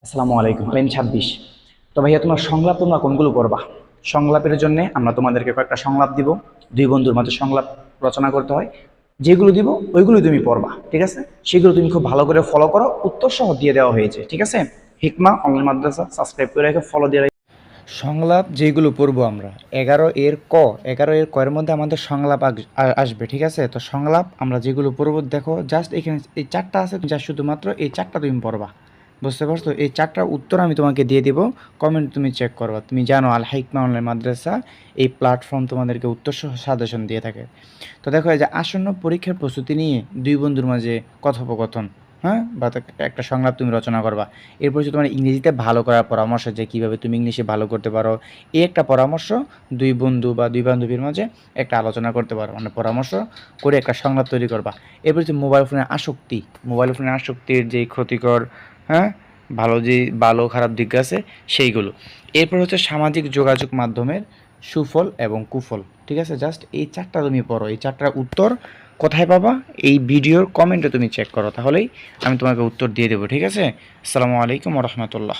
আসসালামু আলাইকুম। লাইন 26। তো ভাইয়া তোমার সংলাপ তোমরা কোনগুলো পড়বা? সংলাপের জন্য আমরা তোমাদেরকে কয়েকটা সংলাপ দিব। দুই বন্ধুর মাঝে সংলাপ রচনা করতে হয়। যেগুলো দিব ওইগুলো তুমি পড়বা, ঠিক আছে? সেগুলো তুমি খুব ভালো করে ফলো করো, উত্তর সহ দিয়ে দেওয়া হয়েছে, ঠিক আছে? হিকমা অনলাইন মাদ্রাসা সাবস্ক্রাইব করে রেখে ফলো দিয়ে রাখো। সংলাপ যেগুলো পড়বো আমরা 11 এর কয়ের মধ্যে আমাদের সংলাপ আসবে, ঠিক আছে? তো সংলাপ আমরা যেগুলো পড়বো, দেখো জাস্ট এখানে এই চারটা আছে, যা শুধুমাত্র এই চারটা তুমি পড়বা। বুঝতে পারছো? এই চারটার উত্তর আমি তোমাকে দিয়ে দিব, কমেন্ট তুমি চেক করবা। তুমি জানো আল হিকমা অনলাইন মাদ্রাসা এই প্ল্যাটফর্ম তোমাদেরকে উত্তর সহ সাজেশন দিয়ে থাকে। তো দেখো, এই যে আসন্ন পরীক্ষার প্রস্তুতি নিয়ে দুই বন্ধুর মাঝে কথোপকথন, হ্যাঁ, বা একটা সংলাপ তুমি রচনা করবা। এরপর হচ্ছে তোমার ইংরেজিতে ভালো করার পরামর্শ, যে কীভাবে তুমি ইংলিশে ভালো করতে পারো। এই একটা পরামর্শ দুই বন্ধু বা দুই বান্ধবীর মাঝে একটা আলোচনা করতে পারো, মানে পরামর্শ করে একটা সংলাপ তৈরি করবা। এরপর হচ্ছে মোবাইল ফোনের আসক্তির যে ক্ষতিকর, হ্যাঁ, ভালো খারাপ দিক আছে সেইগুলো। এরপর হচ্ছে সামাজিক যোগাযোগ মাধ্যমের সুফল এবং কুফল, ঠিক আছে? জাস্ট এই চারটা তুমি পড়ো। এই চারটার উত্তর কোথায় পাবা? এই ভিডিওর কমেন্টে তুমি চেক করো, তাহলেই আমি তোমাকে উত্তর দিয়ে দেবো, ঠিক আছে? আসসালামু আলাইকুম ওয়া রাহমাতুল্লাহ।